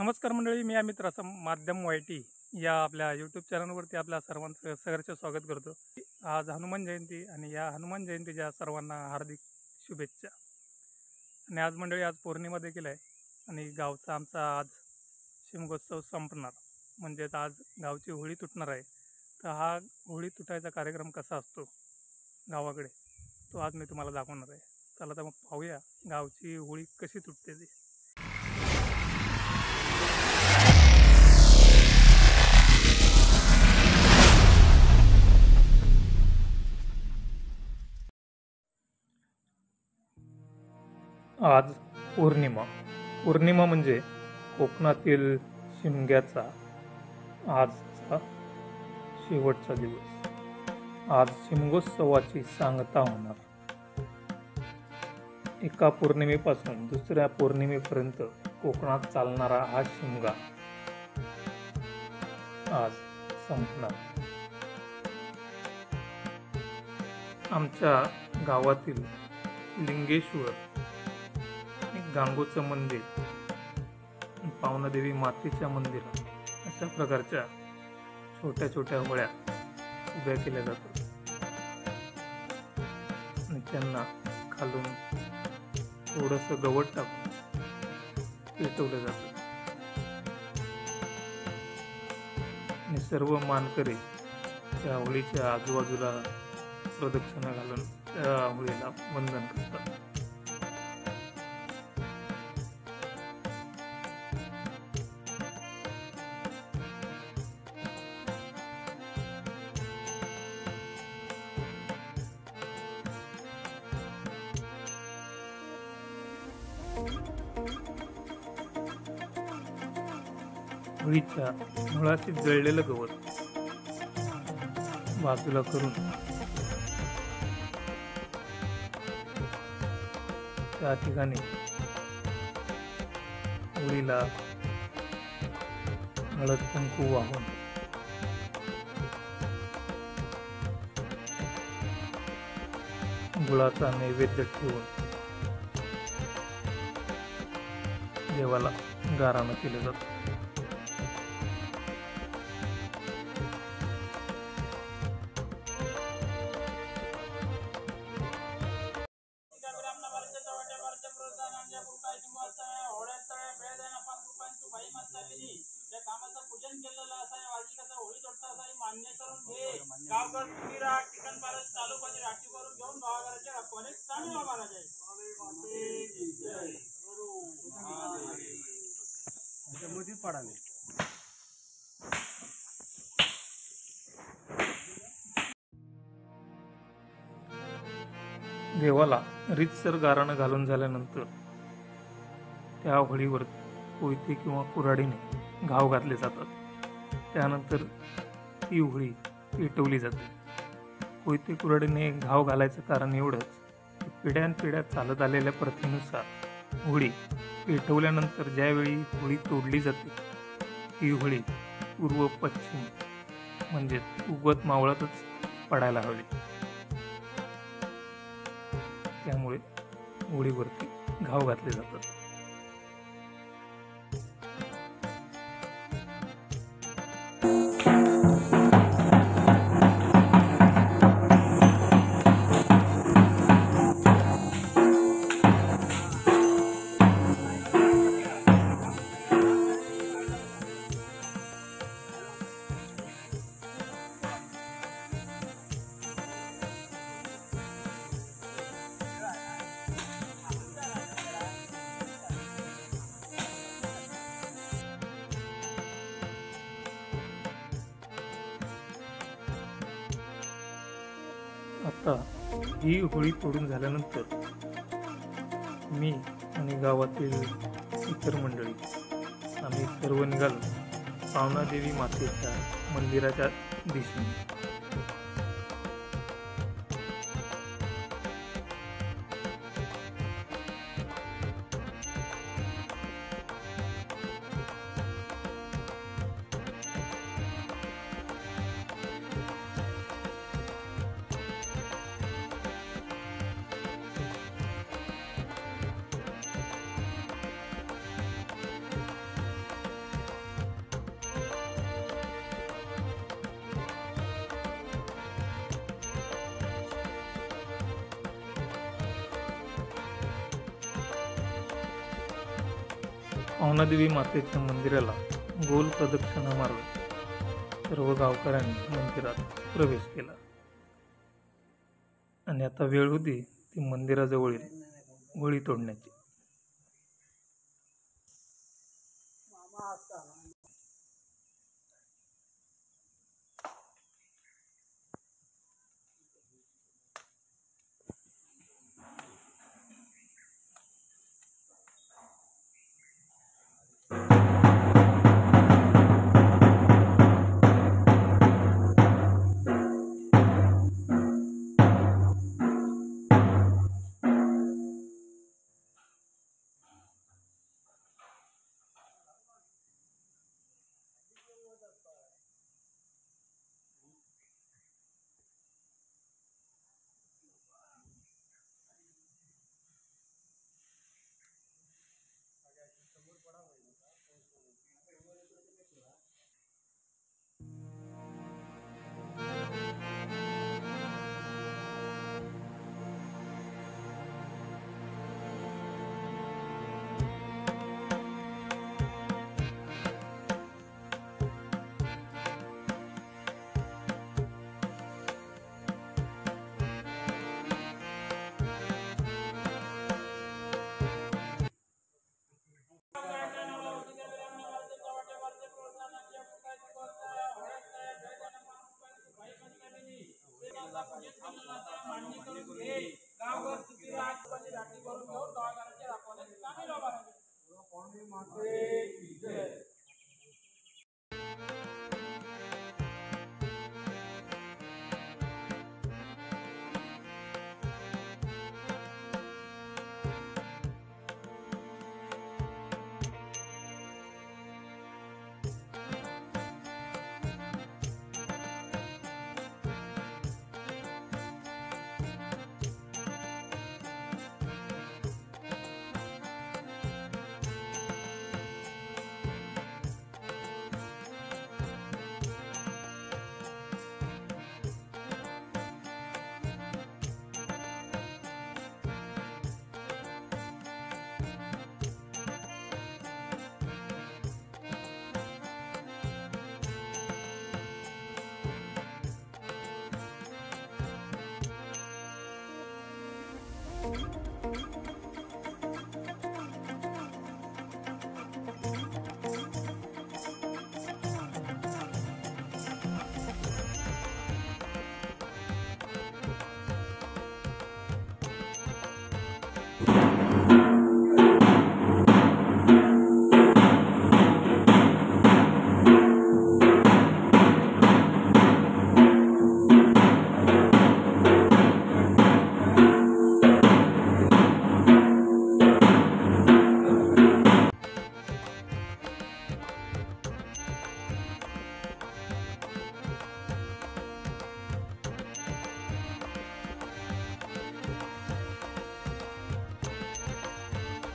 नमस्कार मंडळी, मी अमित रासम माध्यम वायटी या आपल्या यूट्यूब चॅनलवरती आपल्या सर्वांचं सहर्ष स्वागत करतो। आज हनुमान जयंती आणि या हनुमान जयंतीच्या सर्वांना हार्दिक शुभेच्छा। आणि आज मंडळी आज पौर्णिमा देखील आहे आणि गावचा आमचा आज शिमगोत्सव संपणार, म्हणजेच आज गावची होळी तुटणार आहे। तर हा होळी तुटायचा कार्यक्रम कसा असतो गावाकडे तो आज मी तुम्हाला दाखवणार आहे। चला तर मग पाहूया गावची होळी कशी तुटते ती। आज पौर्णिमा म्हणजे कोकणातील शिमग्याचा आजचा शेवटचा दिवस। आज शिमगोत्सवाची सांगता होणार। एका पौर्णिमेपासून दुसऱ्या पौर्णिमेपर्यंत कोकणात चालणारा हा शिमगा आज संपणार। आमच्या गावातील लिंगेश्वर, गांगोचं मंदिर, पावनादेवी मातेच्या मंदिरात अशा प्रकारच्या छोट्या छोट्या होळ्या उभ्या केल्या जातात आणि त्यांना खालून थोडंसं गवत टाकून पेटवलं जातं आणि सर्व मानकरी त्या होळीच्या आजूबाजूला प्रदक्षिणा घालून त्या होळीला वंदन करतात। होळीच्या मुळाशी जळलेलं गवत बाजूला करून त्या ठिकाणी होळीला हळद कुंकू वाहून गुळाचा नैवेद्य ठेवून देवाला गाराणं केलं जातं। देवाला रीतसर गाराणं घालून झाल्यानंतर त्या होळीवर कोयते किंवा कुऱ्हाडीने घाव घातले जातात। त्यानंतर ती होळी पेटवली जाते। कोयते कुऱ्हाडीने घाव घालायचं कारण एवढंच की पिढ्यानपिढ्या चालत आलेल्या प्रथेनुसार होळी पेटवल्यानंतर ज्यावेळी होळी तोडली जाते ती होळी पूर्व पश्चिम म्हणजे उगवत मावळतच पडायला हवी, त्यामुळे होळीवरती घाव घातले जातात। आता ही होळी तोडून झाल्यानंतर मी आणि गावातील इतर मंडळी आम्ही सर्व निघालो पावनादेवी मातेच्या मंदिराच्या दिशेने। पवनादेवी मातेच्या मंदिराला गोल प्रदक्षिणा मारत सर्व गावकऱ्यांनी मंदिरात प्रवेश केला आणि आता वेळ होती ती मंदिराजवळील होळी तोडण्याची.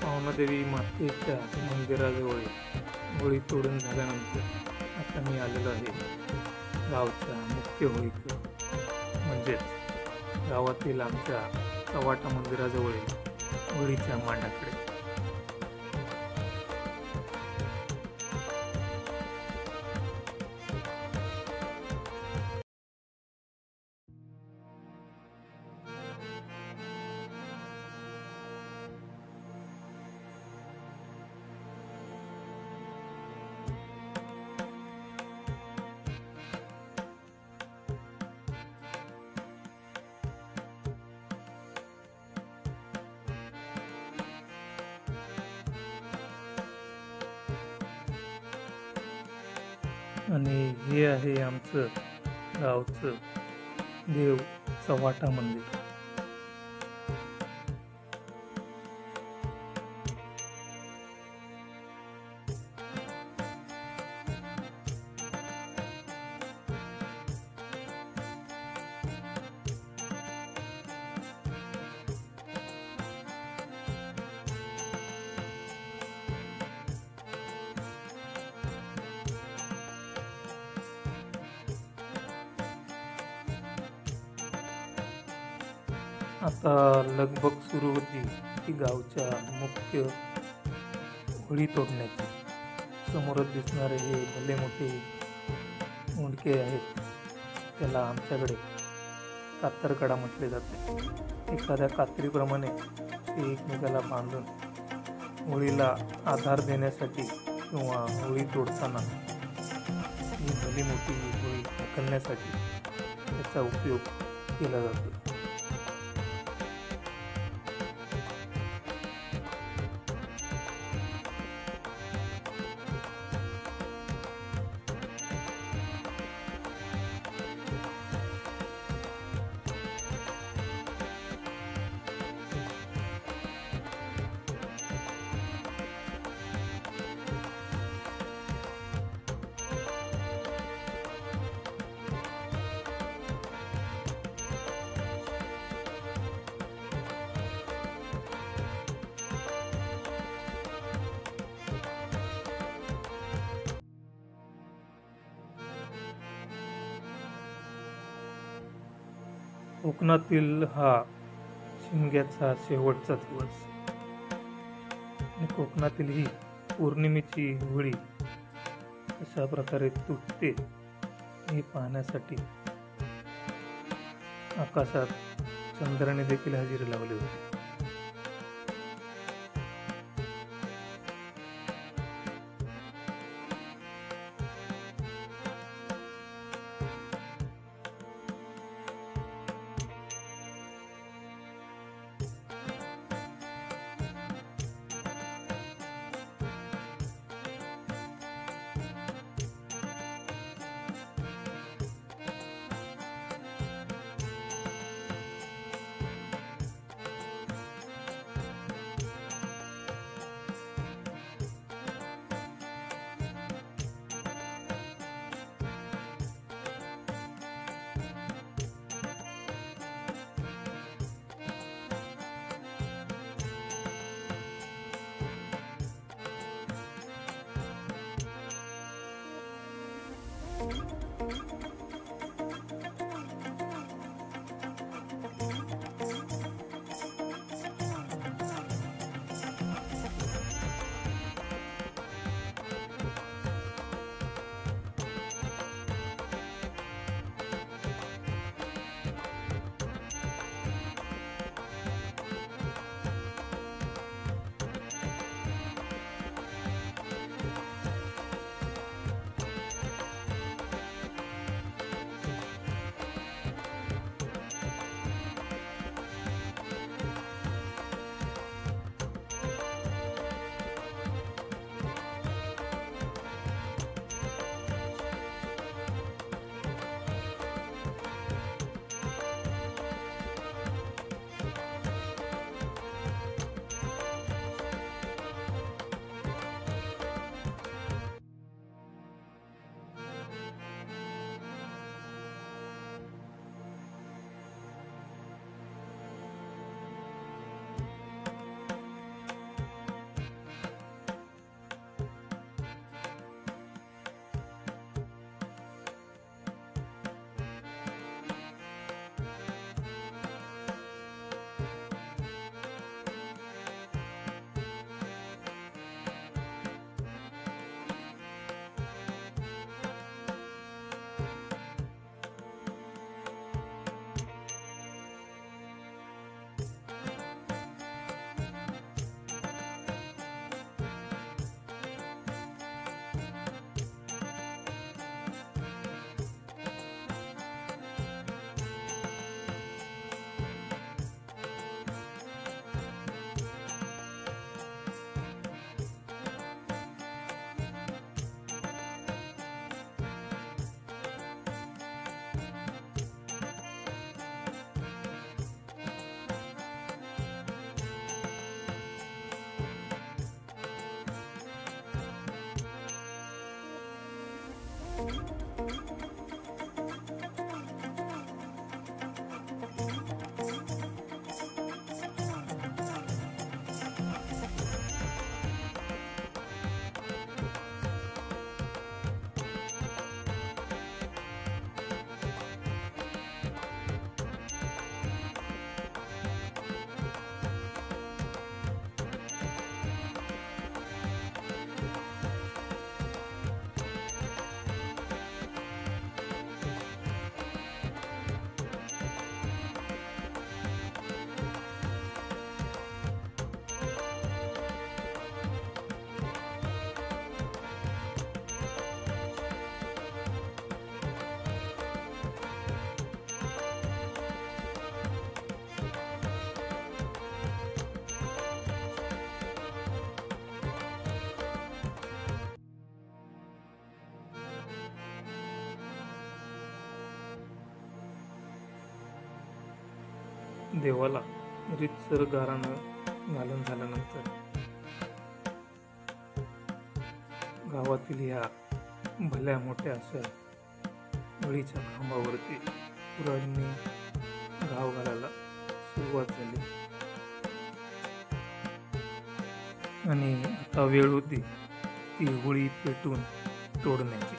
पवनादेवी मातेच्या मंदिराजवळ होळी तोडून झाल्यानंतर आता मी आलेलो आहे गावच्या मुख्य होळीकडे, म्हणजेच गावातील आमच्या चव्हाटा मंदिराजवळील होळीच्या मांडाकडे. आणि हे आहे आमचं गावचं देव चव्हाटा मंदिर. आता लगबग सुरू होती की गावच्या मुख्य होळी तोडण्याची. समोरच दिसणारे हे भले मोठे मुंडके आहेत, त्याला आमच्याकडे कातरकडा म्हटले जाते. एखाद्या कात्रीप्रमाणे ते एकमेकाला बांधून होळीला आधार देण्यासाठी किंवा होळी तोडताना ही भली मोठी होळी ढकलण्यासाठी त्याचा उपयोग केला जातो. कोकणातील हा शिमग्याचा शेवटचा दिवस आणि कोकणातील ही पौर्णिमेची होळी कशा प्रकारे तुटते हे पाहण्यासाठी आकाशात चंद्राने देखील हजेरी लावली होती. देवाला रीतसर गारानं घालून झाल्यानंतर गावातील ह्या भल्या मोठ्या अशा होळीच्या खांबावरती कुऱ्हाडीने घाव घालायला सुरुवात झाली आणि आता वेळ होती ती होळी पेटून तोडण्याची.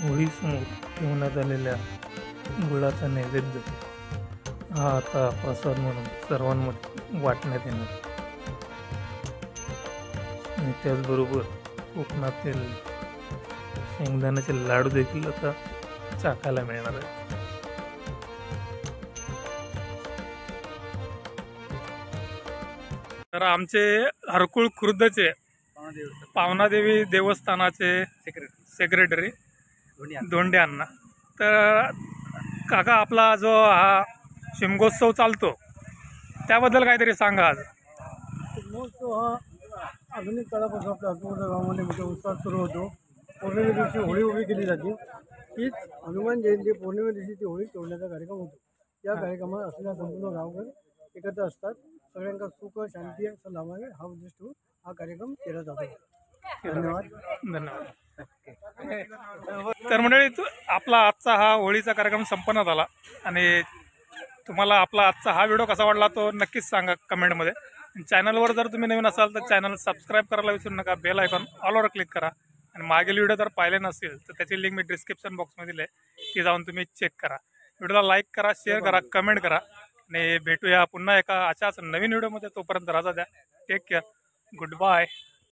होळीसमोर ठेवण्यात आलेल्या गुळाचा नैवेद्य हा आता प्रसाद म्हणून सर्वांमध्ये वाटण्यात येणार आणि त्याचबरोबर कोकणातील शेंगदाण्याचे लाडू देखील आता चाखायला मिळणार आहे. तर आमचे हरकुळ खुर्दचे पावनादेवी देवस्थानाचे सेक्रेटरी धोंडे अण्णा. तर काका, आपला जो हा शिमगोत्सव चालतो त्याबद्दल काहीतरी सांगा. आज शिमगोत्सव हा आधुनिक काळापासून आपल्या अकोला गावामध्ये मोठा उत्साह सुरू होतो. पौर्णिमे दिवशी होळी उभी केली जाते. तीच हनुमान जयंती पौर्णिमे दिवशी ती होळी तोडण्याचा कार्यक्रम होतो. या कार्यक्रमात असलेल्या संपूर्ण गावकर एकत्र असतात. सगळ्यांना सुख शांती असं लाभावे हा उद्देश ठेवून हा कार्यक्रम केला जातो. धन्यवाद. तर मंडळी, आपला आजचा हा होळीचा कार्यक्रम संपन्न झाला आणि तुम्हाला आपला आजचा हा व्हिडिओ कसा वाटला तो नक्कीच सांगा कमेंटमध्ये. चॅनलवर जर तुम्ही नवीन असाल तर चॅनल सबस्क्राईब करायला विसरू नका. बेल आयकॉन ऑलवर क्लिक करा आणि मागील व्हिडिओ जर पाहिले नसेल तर त्याची लिंक मी डिस्क्रिप्शन बॉक्समध्ये दिली आहे, ती जाऊन तुम्ही चेक करा. व्हिडिओला लाईक करा, शेअर करा, कमेंट करा आणि भेटूया पुन्हा एका अशाच नवीन व्हिडिओमध्ये. तोपर्यंत राजा द्या. Take care. Good bye.